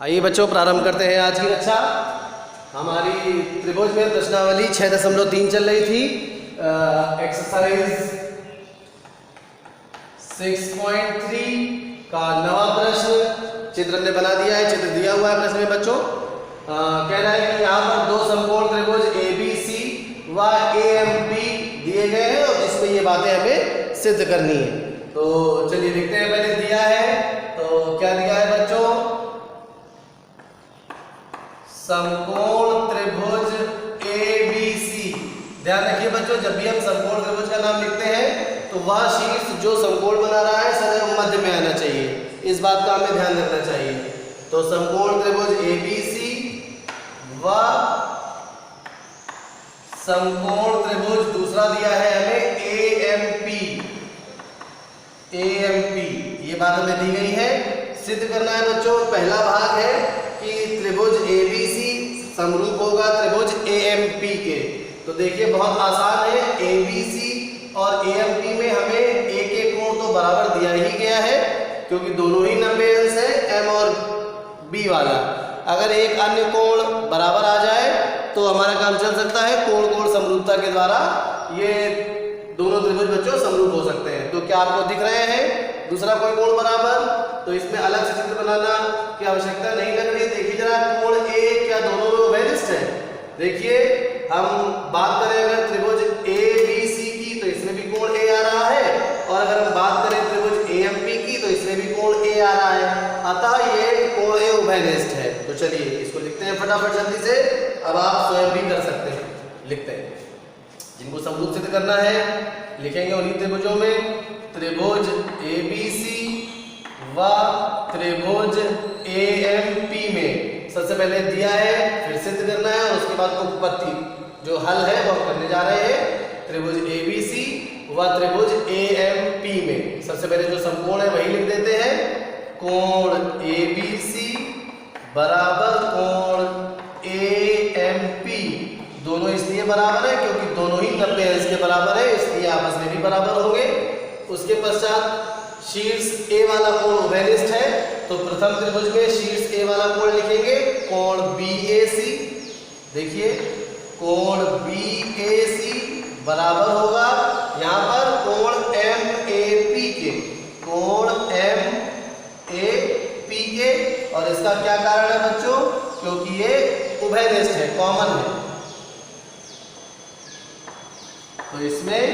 आइए बच्चों प्रारंभ करते हैं आज की कक्षा। हमारी त्रिभुज में प्रश्नावली 6.3 चल रही थी। एक्सरसाइज 6.3 का नवा प्रश्न चित्र हमने बना दिया है। चित्र दिया हुआ है प्रश्न में बच्चों। कह रहा है कि यहाँ पर दो समकोण त्रिभुज ABC व AMP दिए गए हैं और जिसमें ये बातें हमें सिद्ध करनी है। तो चलिए लिखते हैं। पहले दिया है तो क्या दिया है बच्चों? समकोण त्रिभुज ABC। ध्यान रखिए बच्चों, जब भी हम समकोण त्रिभुज का नाम लिखते हैं तो वह शीर्ष जो समकोण बना रहा है सदैव मध्य में आना चाहिए। इस बात का हमें ध्यान रखना चाहिए। तो समकोण त्रिभुज ABC व समकोण त्रिभुज दूसरा दिया है हमें AMP। ये बात हमें दी गई है, सिद्ध करना है बच्चों। पहला भाग है कि त्रिभुज ABC समरूप होगा त्रिभुज AMP के। तो देखिए बहुत आसान है। ABC और AMP में हमें एक एक कोण तो बराबर दिया ही गया है क्योंकि दोनों ही 90 अंश है, M और B वाला। अगर एक अन्य कोण बराबर आ जाए तो हमारा काम चल सकता है। कोण कोण समरूपता के द्वारा ये दोनों त्रिभुज बच्चों समरूप हो सकते हैं। तो क्या आपको दिख रहे हैं दूसरा कोई कोण बराबर? तो इसमें अलग से चित्र बनाना की आवश्यकता नहीं लग रही। देखिए जरा, कोण A क्या दोनों में उभयनिष्ठ है? देखिए हम बात करें अगर त्रिभुज ABC की तो इसमें भी कोण A आ रहा है, और अगर हम बात करें त्रिभुज AMP की तो इसमें भी कोण A आ रहा है। अतः ये कोण A उभयनिष्ठ है। तो चलिए इसको लिखते हैं फटाफट जल्दी से। अब आप स्वयं भी कर सकते हैं। लिखते हैं, जिनको समरूप सिद्ध करना है लिखेंगे उन्हीं त्रिभुजों में। त्रिभुज ABC व त्रिभुज AMP में सबसे पहले दिया है, फिर सिद्ध करना है और उसके बाद उपपत्ति जो हल है वो हम करने जा रहे हैं। त्रिभुज ABC व त्रिभुज AMP में सबसे पहले जो समकोण है वही लिख देते हैं। कोण ABC बराबर कोण AMP। दोनों इसलिए बराबर है क्योंकि दोनों ही 90 अंश के बराबर है, इसलिए आपस में भी बराबर होंगे। उसके पश्चात शीर्ष A वाला कोण उभयनिष्ठ है, तो प्रथम त्रिभुज में शीर्ष A वाला कोण लिखेंगे कोण BAC। देखिए कोण BAC बराबर होगा यहाँ पर कोण MAP के। कोण MAP के, और इसका क्या कारण है बच्चों? क्योंकि ये उभयनिष्ठ है, कॉमन है। तो इसमें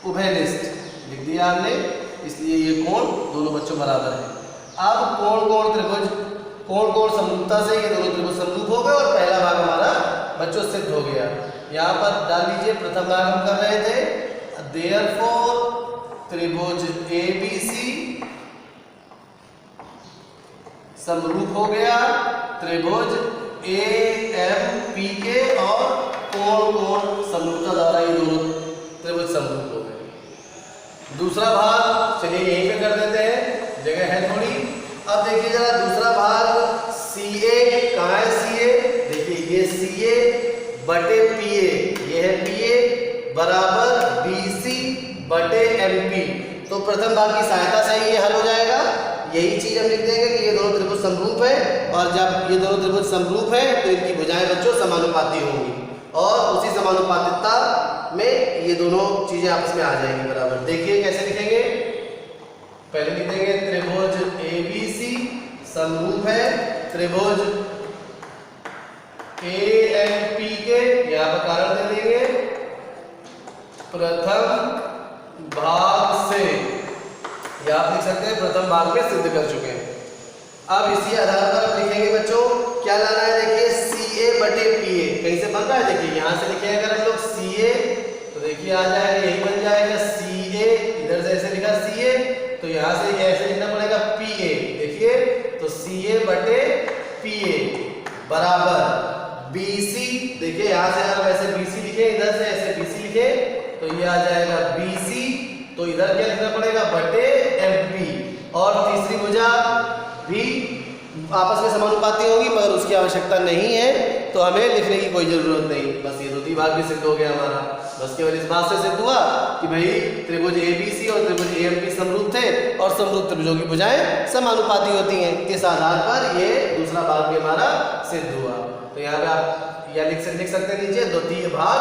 उभयनिष्ठ लिख दिया हमने, इसलिए ये कोण दोनों बच्चों बराबर है। अब कोण कोण त्रिभुज, कोण कोण समरूपता से ये दोनों त्रिभुज समरूप हो गए और पहला भाग हमारा बच्चों सिद्ध हो गया। यहाँ पर डाल लीजिए, प्रथम भाग हम कर रहे थे। देयरफॉर त्रिभुज ABC समरूप हो गया त्रिभुज AMP के, और कोण कोण समरूपता द्वारा ये दोनों त्रिभुज समरूप हो गए। दूसरा भाग चलिए यहीं पे कर देते हैं, जगह है थोड़ी। अब देखिए जरा दूसरा भाग CA कहाँ है? CA देखिए ये CA बटे PA, ये है PA बराबर BC बटे MP। तो प्रथम भाग की सहायता से ये हल हो जाएगा। यही चीज हम लिख देंगे कि ये दोनों त्रिभुज समरूप है, और जब ये दोनों त्रिभुज समरूप है तो इनकी भुजाएं बच्चों समानुपाती होंगी, और उसी समानुपातिकता में ये दोनों चीजें आपस में आ जाएंगी बराबर। देखिए कैसे लिखेंगे। पहले लिखेंगे त्रिभुज ABC समरूप है त्रिभुज AMP के। यहाँ पर कारण दे देंगे प्रथम भाग से, या आप लिख सकते हैं प्रथम भाग में सिद्ध कर चुके हैं। अब इसी आधार पर हम लिखेंगे बच्चों क्या लाना है। देखिए CA बटे PA कहीं से बन रहा है। देखिए यहाँ से लिखे अगर हम लोग CA तो देखिए आ जाएगा, यही बन जाएगा CA। इधर से ऐसे लिखा CA, तो यहाँ से ऐसे लिखना पड़ेगा PA। देखिए तो CA बटे PA बराबर BC। देखिए यहाँ से अगर वैसे BC लिखे, इधर से ऐसे BC लिखे तो ये आ जाएगा BC। तो इधर क्या लिखना पड़ेगा? बटे MP। और तीसरी भुजा भी आपस में समानुपाती होगी, मगर उसकी आवश्यकता नहीं है तो हमें लिखने की कोई जरूरत नहीं। बस ये द्वितीय भाग भी सिद्ध हो गया हमारा। बस केवल इस बात से सिद्ध हुआ कि भाई त्रिभुज ABC और त्रिभुज AMP समरूप थे और समरूप त्रिभुजों की भुजाएं समानुपाती होती हैं। इस आधार पर ये दूसरा भाग भी हमारा सिद्ध हुआ। तो यहाँ पे आप या लिख सकते हैं नीचे द्वितीय भाग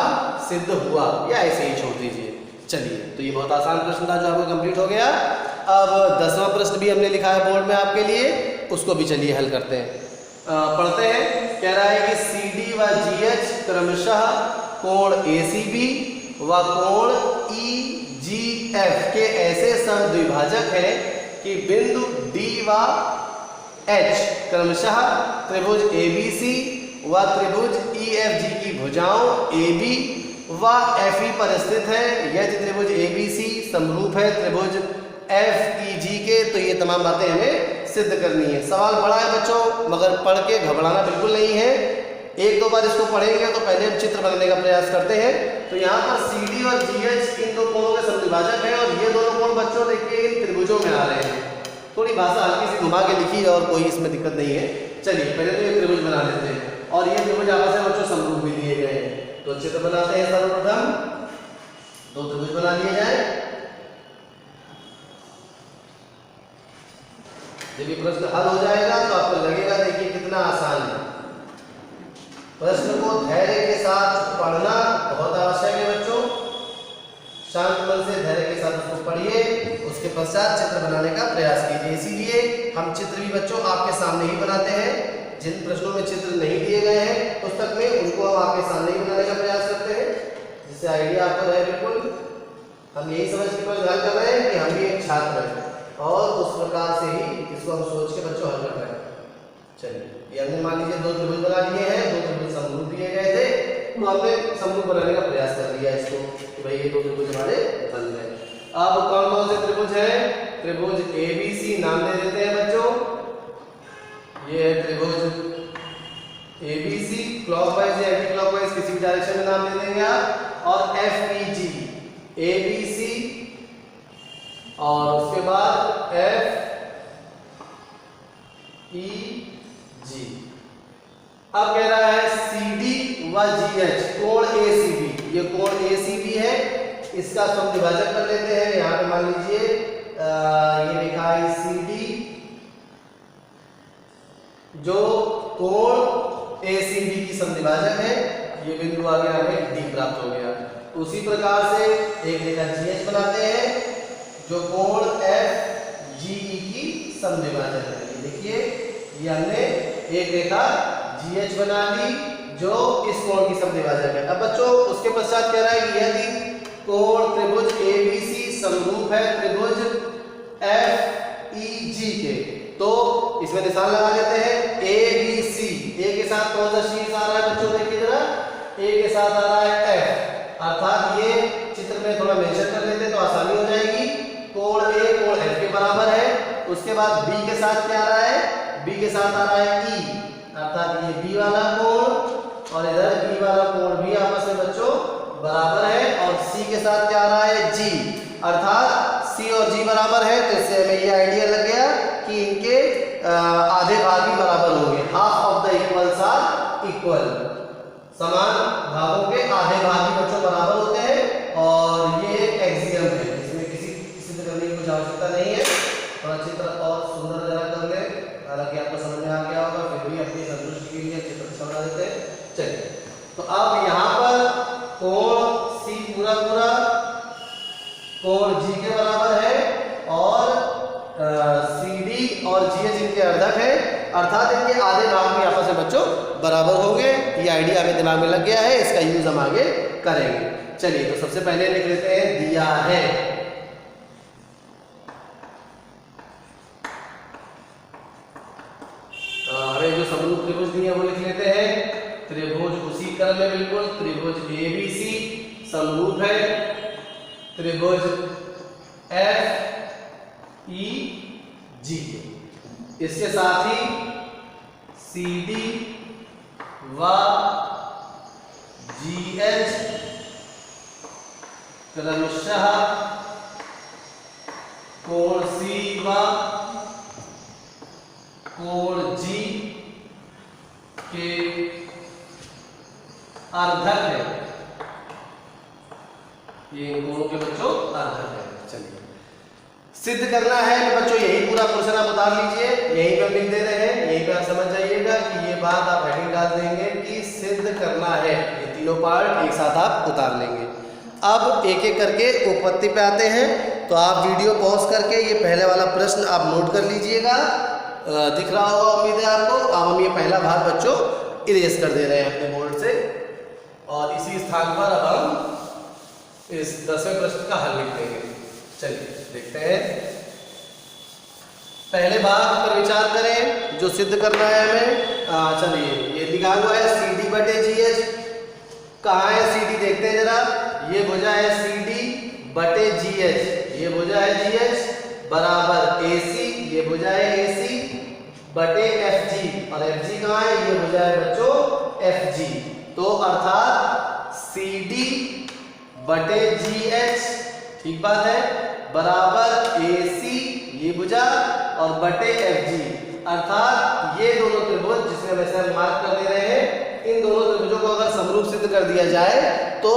सिद्ध हुआ, या ऐसे ही छोड़ दीजिए। चलिए, तो ये बहुत आसान प्रश्न था जो आपको कंप्लीट हो गया। अब 10वां प्रश्न भी हमने लिखा है बोर्ड में आपके लिए, उसको भी चलिए हल करते हैं। पढ़ते हैं। कह रहा है कि CD व GH क्रमशः कोण ACB व कोण EGF के ऐसे समद्विभाजक हैं कि बिंदु D व H क्रमशः त्रिभुज ABC व त्रिभुज EFG की भुजाओं AB व FE पर स्थित है। यदि त्रिभुज ABC समरूप है त्रिभुज FEG के, तो ये तमाम बातें हमें सिद्ध करनी है। सवाल बड़ा है बच्चों, मगर पढ़ के घबराना बिल्कुल नहीं है। एक दो बार इसको पढ़ेंगे तो पहले हम चित्र बनाने का प्रयास करते हैं। तो यहाँ पर CD और GH इन दो कोणों के समद्विभाजक हैं, और ये दोनों कोण बच्चों देखिए इन त्रिभुजों में आ रहे हैं। थोड़ी भाषा हल्की सी घुमा के लिखी है और कोई इसमें दिक्कत नहीं है। चलिए पहले तो ये त्रिभुज बना लेते हैं, और ये त्रिभुज आपस में बच्चों समरूप भी दिए गए हैं। तो चित्र बनाते हैं। सर्वप्रथम दो त्रिभुज बना लिए जाए। जब ये प्रश्न हल हो जाएगा तो आपको लगेगा देखिए कितना आसान है। प्रश्न को धैर्य के साथ पढ़ना बहुत आवश्यक है बच्चों। शांत मन से धैर्य के साथ उसको पढ़िए, उसके पश्चात चित्र बनाने का प्रयास कीजिए। इसीलिए हम चित्र भी बच्चों आपके सामने ही बनाते हैं। जिन प्रश्नों में चित्र नहीं दिए गए हैं पुस्तक में, उनको हम आपके सामने ही बनाने का प्रयास करते हैं, जिससे आइडिया आपको रहे। बिल्कुल हम यही समझ के प्रश्न हल कर रहे हैं कि हम भी एक छात्र हैं, और उस प्रकार से ही इसको हम सोच के बच्चों हल कर रहे हैं। चलिए, ये हमने मान लीजिए दो त्रिभुज बना लिए हैं, दो त्रिभुज समरूप दिए गए थे, तो हमने समरूप बनाने का प्रयास कर लिया इसको कि भाई ये दो त्रिभुज हमारे बन गए। अब कौन कौन से त्रिभुज है? त्रिभुज ABC नाम दे देते हैं बच्चों। ये है त्रिभुज ABC, क्लॉकवाइज या एंटी क्लॉकवाइज किसी भी डायरेक्शन में नाम दे देंगे आप। और FEG, ABC और उसके बाद FEG। अब कह रहा है CD व GH कोण ACB, ये कोण ACB है, इसका समद्विभाजक कर लेते हैं। यहाँ पे मान लीजिए ये लिखा है CD, जो कोण ACB की समद्विभाजक है। ये बिंदु आ गया, हमें D प्राप्त हो गया। उसी प्रकार से एक लिखा GH बनाते हैं, जो कोण FGE की समद्विभाजक है। ये देखिए, ये हमने एक रेखा GH बना ली जो इस कोण की समद्विभाजक है। अब बच्चों उसके पश्चात कह रहा है कि यदि कोण त्रिभुज ABC समरूप है त्रिभुज FEG के, तो इसमें निशान लगा लेते हैं ABC। A के साथ कौन सा शीर्ष आ रहा है बच्चों? देखिए जरा, A के साथ आ रहा है F, अर्थात ये चित्र में थोड़ा मेंशन कर लेते तो आसानी हो जाएगी। कोण A कोण F के बराबर है। उसके बाद B के साथ क्या आ रहा है? B के साथ आ रहा है E, अर्थात ये B वाला कोण और इधर E वाला कोण भी आपस में बच्चों बराबर है। और C के साथ क्या आ रहा है? G, अर्थात C और G बराबर है। तो इससे हमें ये आइडिया लग गया कि इनके आधे भाग भी बराबर होंगे। Half of the equals are equal, समान भागों के आधे भाग भी बच्चों बराबर होते हैं। और ये एक एक्सियम है, इसमें किसी सिद्ध करने की कुछ आवश्यकता नहीं है। थोड़ा चित्र और सुंदर जरा कर ले, हालांकि आपको समझ में आ गया होगा, फिर भी अपनी संतुष्टि के लिए चित्र समझा देते हैं। चलिए, तो अब यहाँ पर कोण C पूरा पूरा कोण G के बराबर है, और CD और GH इनके अर्धक है, अर्थात इनके आधे भाग भी आपस में बच्चों बराबर होंगे। ये आइडिया हमें दिमाग में लग गया है, इसका यूज हम आगे करेंगे। चलिए, तो सबसे पहले लिख लेते हैं दिया है। हमें जो समरूप त्रिभुज दिए वो लिख लेते हैं। त्रिभुज उसी क्रम में बिल्कुल, त्रिभुज ABC समरूप है त्रिभुज FEG। इसके साथ ही CD व GH क्रमशः कोण C व कोण G के अर्धक है, ये कोणों के बच्चों अर्धक है। चलिए सिद्ध करना है तो बच्चों यही पूरा क्वेश्चन आप उतार लीजिए, यहीं पे लिख दे रहे हैं, यहीं पे आप समझ जाइएगा कि ये बात आप हेडिंग डाल देंगे कि सिद्ध करना है। ये तीनों पार्ट एक साथ आप उतार लेंगे। अब एक एक करके उपपत्ति पे आते हैं, तो आप वीडियो पॉज करके ये पहले वाला प्रश्न आप नोट कर लीजिएगा, दिख रहा होगा उम्मीद है आपको। अब हम ये पहला भाग बच्चों इरेज कर दे रहे हैं अपने बोर्ड से, और इसी स्थान पर अब हम इस 10वें प्रश्न का हल लिख देंगे। चलिए देखते हैं, पहले भाग पर विचार करें जो सिद्ध करना है हमें। चलिए ये लिखा हुआ है CD बटे GH, कहाँ है CD देखते हैं जरा। ये भुजा है CD बटे GH, ये भुजा है GH बराबर AC, ये भुजा है AC बटे FG, और FG कहाँ है, ये भुजा है बच्चों FG। तो अर्थात CD बटे GH, ठीक बात है, बराबर AC ये भुजा और बटे FG, अर्थात ये दोनों त्रिभुज जिसमें वैसे हम मार्क कर दे रहे हैं, इन दोनों त्रिभुजों को अगर समरूप सिद्ध कर दिया जाए तो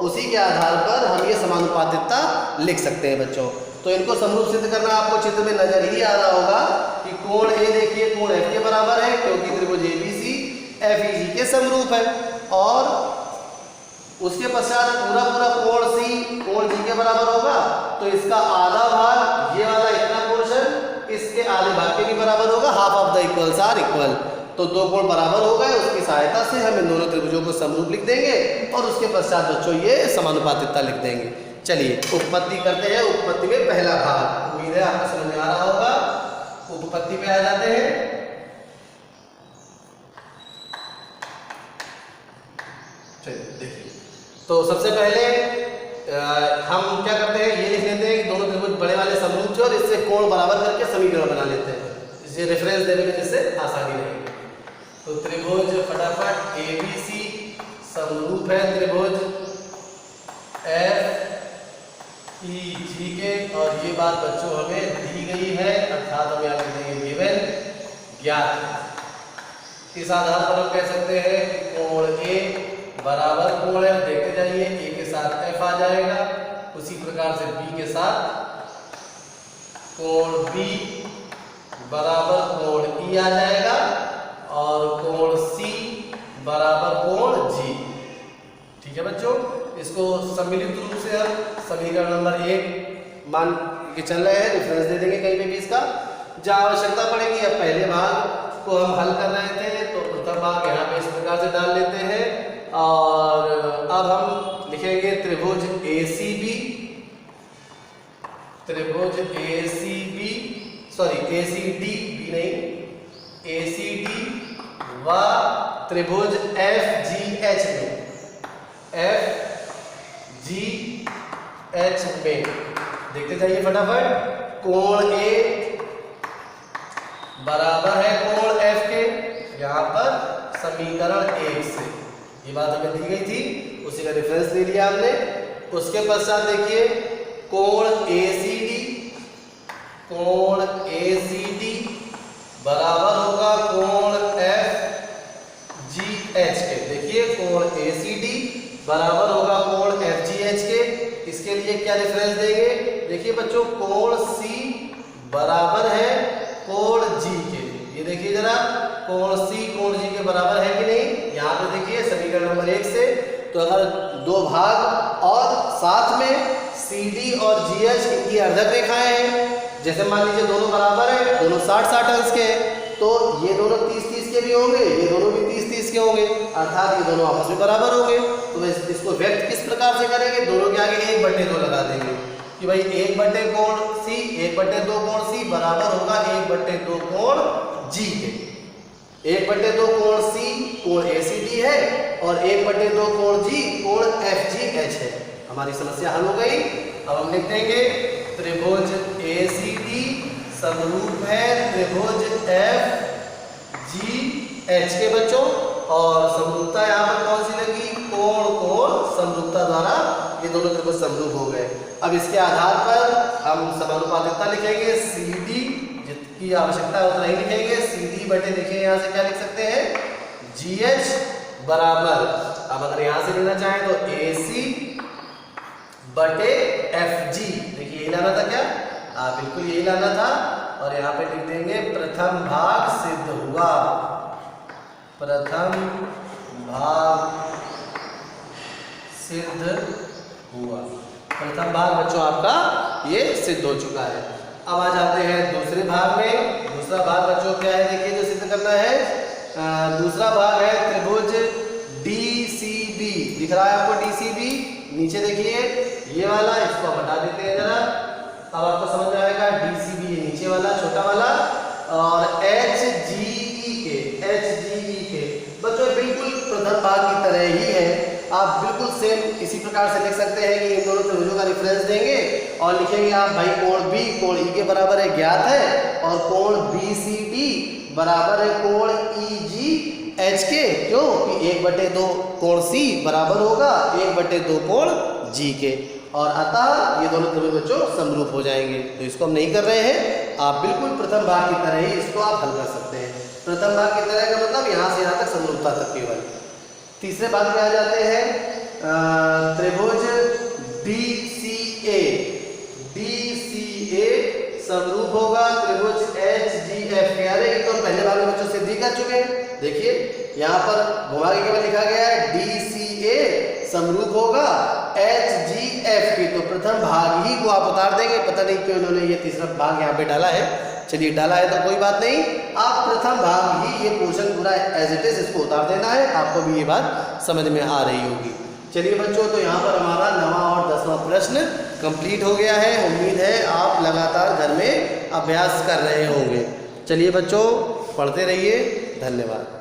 उसी के आधार पर हम ये समानुपातिकता लिख सकते हैं बच्चों। तो इनको समरूप सिद्ध करना आपको चित्र में नजर ही आ रहा होगा कि कोण A देखिए कोण F के बराबर है, क्योंकि त्रिभुज ABC FEG के समरूप है, और उसके पश्चात पूरा पूरा कोण C कोण G के बराबर होगा, तो इसका आधा भाग ये वाला इतना पोर्शन इसके आधे भाग के भी बराबर होगा, half of the equals are equal. तो दो कोण बराबर हो गए, उसकी सहायता से हम इन दोनों त्रिभुजों को समरूप लिख देंगे, और उसके पश्चात बच्चों ये समानुपातिकता लिख देंगे। चलिए उपपत्ति करते हैं। उपपत्ति में पहला भाग, उम्मीद है आपको समझ में आ रहा होगा। उपपत्ति पे आ जाते हैं। चलिए देखिए, तो सबसे पहले हम क्या करते हैं, ये लिख लेते हैं कि दोनों त्रिभुज बड़े वाले समरूप थे, और इससे कोण बराबर करके समीकरण बना लेते हैं, इसे रेफरेंस देने में जिससे आसानी रहेगी। तो त्रिभुज फटाफट ABC समरूप है त्रिभुज FEG के, और ये बात बच्चों हमें दी गई है, अर्थात हम यहाँ लिख देंगे गिवन ज्ञात। इस आधार पर हम कह सकते हैं कोण A बराबर कोण F, देखते जाइए A के साथ F आ जाएगा, उसी प्रकार से B के साथ कोण B बराबर कोण E आ जाएगा, और कोण C बराबर कोण G। ठीक है बच्चों, इसको सम्मिलित रूप से हम समीकरण नंबर 1 मान के चल रहे हैं, रेफरेंस दे देंगे कहीं पे भी इसका, जहाँ आवश्यकता पड़ेगी। अब पहले भाग को हम हल कर रहे थे, तो प्रथम भाग यहाँ पे इस प्रकार से डाल लेते हैं, और अब हम लिखेंगे त्रिभुज ACB, त्रिभुज ACB सॉरी ACD भी नहीं, ACD व त्रिभुज FGH में, FGH में देखते जाइए फटाफट। कोण A बराबर है कोण F के, यहाँ पर समीकरण 1 से ये बात हमें दी गई थी, उसी का रेफरेंस ले लिया हमने। उसके पश्चात देखिए कोण ACD, कोण ACD बराबर होगा कोण FGH के। देखिए कोण ACD बराबर होगा कोण FGH के, इसके लिए क्या रेफरेंस देंगे, देखिए बच्चों कोण C बराबर है कोण G के। ये देखिए जरा, कोण C कोण G के बराबर है कि नहीं, यहाँ पे देखिए समीकरण नंबर 1 से। तो अगर दो भाग और साथ में CD और GH इनकी अर्धक रेखाएं हैं, जैसे मान लीजिए दोनों बराबर है, दोनों 60-60 अंश के, तो ये दोनों 30-30 के भी होंगे, ये दोनों भी 30-30 के होंगे, अर्थात ये दोनों आपस में बराबर होंगे। तो इसको व्यक्त किस प्रकार से करेंगे, दोनों के आगे 1/2 लगा देंगे कि भाई 1/2 कोण C 1/2 कोण C बराबर होगा 1/2 कोण G के। 1/2 कोण C कोण ACD है, और 1/2 कोण G कोण FGH है। हमारी समस्या हल हो गई। अब हम लिख देंगे त्रिभुज ACD समरूप है त्रिभुज FGH के बच्चों, और समरूपता यहाँ पर कौन सी लगी, कोण कोण समरूपता द्वारा ये दोनों त्रिभुज समरूप हो गए। अब इसके आधार पर हम समानुपातिकता लिखेंगे, CD जितनी आवश्यकता है उतना ही लिखेंगे, CD बटे देखिए यहाँ से क्या लिख सकते हैं GH बराबर, अब अगर यहां से लेना चाहें तो AC बटे FG, देखिए यही लाना था क्या, बिल्कुल यही लाना था। और यहाँ पे लिख देंगे प्रथम भाग सिद्ध हुआ, प्रथम भाग सिद्ध हुआ, प्रथम भाग बच्चों आपका ये सिद्ध हो चुका है। अब आ जाते हैं दूसरे भाग में। दूसरा भाग बच्चों क्या है, देखिए जो सिद्ध करना है, दूसरा भाग है त्रिभुज DCB, दिख रहा है आपको DCB, नीचे देखिए ये वाला, इसको हटा देते हैं जरा, अब आपको समझ में आएगा। DCB ये नीचे वाला छोटा वाला, और HGE के बच्चों बिल्कुल प्रथम भाग की तरह ही है, आप बिल्कुल सेम इसी प्रकार से लिख सकते हैं कि इन दोनों त्रिभुजों का रेफरेंस देंगे और लिखेंगे आप भाई कोण B कोण E के बराबर है, ज्ञात है, और कोण BCD बराबर है कोण EGH के, क्यों कि 1/2 कोण C बराबर होगा 1/2 कोण G के, और अतः ये दोनों त्रिभुज बच्चों समरूप हो जाएंगे। तो इसको हम नहीं कर रहे हैं, आप बिल्कुल प्रथम भाग की तरह ही इसको आप हल कर सकते हैं। प्रथम भाग की तरह का मतलब यहाँ से यहाँ तक समरूपता तक केवल। तीसरे भाग में आ जाते हैं त्रिभुज DCA समरूप होगा त्रिभुज HGF के। अरे ये तो पहले भाग में बच्चों सिद्ध ही कर चुके हैं, देखिए यहाँ पर घुमा के केवल लिखा गया है DCA समरूप होगा HGF की, तो प्रथम भाग ही को आप उतार देंगे। पता नहीं क्यों इन्होंने ये तीसरा भाग यहाँ पे डाला है, चलिए डाला है तो कोई बात नहीं, आप प्रथम भाग ही ये पोर्शन पूरा एज इट इज इसको उतार देना है, आपको भी ये बात समझ में आ रही होगी। चलिए बच्चों, तो यहाँ पर हमारा 9वां और 10वां प्रश्न कंप्लीट हो गया है। उम्मीद है आप लगातार घर में अभ्यास कर रहे होंगे। चलिए बच्चों, पढ़ते रहिए, धन्यवाद।